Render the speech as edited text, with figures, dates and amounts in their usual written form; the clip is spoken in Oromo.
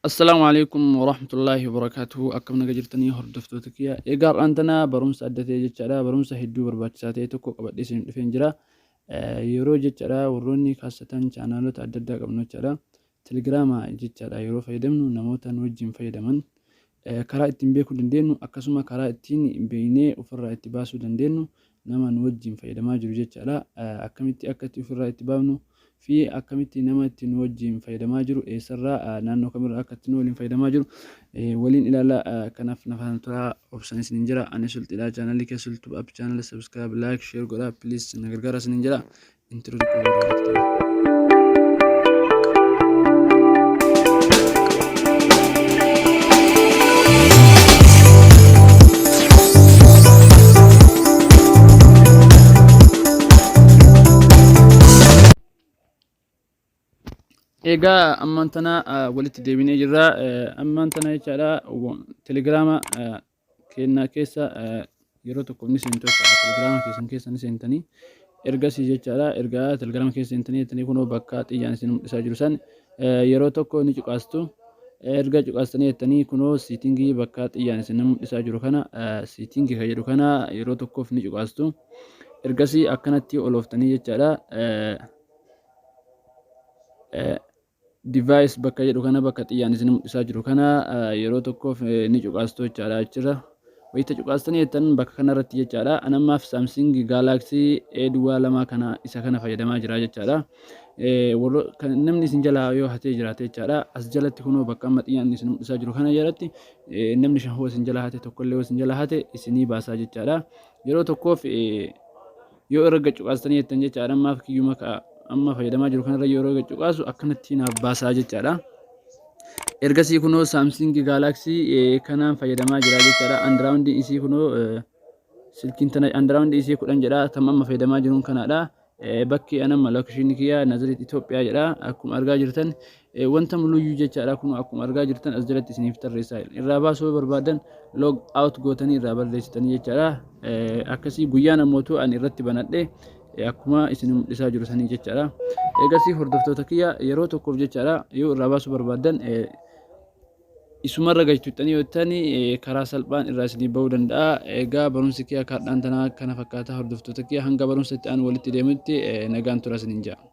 السلام عليكم ورحمة الله وبركاته. أكم نجرتني هردفتو تكيا إيجار أنتنا برمس أدتي جتشرا برمس هدو بربات ساتي تكو قبل ديسين فينجرا يورو جتشرا وروني خاصة channel تعدد قبل جتشرا تلجراما جتشرا يورو فيدمنو نموتا نوجين فيدمن karaa ittiin beekuu dandeenyu akkasuma karaa ittiin beeknee ofirraa itti baasuu dandeenyu nama nu wajjin fayyadamaa jiru jechaadha. Akkamitti akka itti ofirraa itti baafnu fi akkamitti nama itti nu wajjin fayyadamaa jiru eessarraa naannoo kamirraa akka itti nu waliin fayyadamaa jiru waliin ilaala. Kanaaf nafaan turaa obsan isiniin jira. Ani sulxidha chaanalii kee sulxuu app chaanala subscribe like share godhaa please na gargaara isiniin jira. Intro egaa ammaan tana walitti deebinee jirra. Ammaan tana jechaadha telegiraama keenna keessa yeroo tokko ni seentu telegiraama keessan keessa ni seentanii ergasii jechaadha. Ergaa telegiraama keessa seentanii kunoo bakka xiyyaan isin mul'isaa jiru san yeroo tokko ni cuqaastu. Erga cuqaastanii jettanii kunoo siitingii bakka xiyyaan isin mul'isaa jiru kana siitingii kan jedhu kana yeroo tokkoof ni cuqaastu. Ergasii akkanatti olooftanii jechaadha. Device bakka jedhu kana bakka xiyyaan isin mul'isaa jiru kana yeroo tokkoof ni cuqaastu jechaadha. Achirra wayita cuqaastanii jettan bakka kanarratti jechaadha. Anammaaf Samsung Galaxy A22 kana isa kana fayyadamaa jira jechaadha. Namni isin jalaa yoo hatee jiraate jechaadha. As jalatti kunoo bakka amma xiyyaan isin mul'isaa jiru kana jalatti namni shan hoo isin jalaa hate tokkollee hoo isin jalaa hate isinii baasaa jechaadha. Yeroo tokkoof yoo erga cuqaastanii jettan jechaadha. Ammaaf kiyyuma amma fayyadamaa jiru kanarra yeroo cuqaasu akkanatti naaf baasaa jechaadha. Ergasii kunoo Samsung Galaxy kanaan fayyadamaa jira jechaadha. Android isii kunoo silkiin tana Android isii 10 jedha. Tamma amma fayyadamaa jiruun kanaadha. Bakki anamma lookeshinii kiyyaa Naaziriit Itoophiyaa jedha. Akkuma argaa jirtan wanta mul'uyyuu jechaadha. Kun akkuma argaa jirtan as jalatti isiniif tarreessaa irraa baasuu barbaadan log out gootanii irraa barreessitanii jechaadha. Akkasii guyyaa namootu ani irratti banadhe akkuma isin mul'isaa jiru sanii jechaadha. Eegasii hordoftoota kiyya yeroo tokkoof jechaadha yoo irraa baasuu barbaadan isumarra galchuuttanii yoo ta'ani karaa salphaan irraa isinii bahuu danda'a. Egaa barumsi kiyya kaadhaan tanaa kana fakkaata hordoftoota kiyya hanga barumsa itti aanu walitti deemutti nagaan tura isiniin jedha.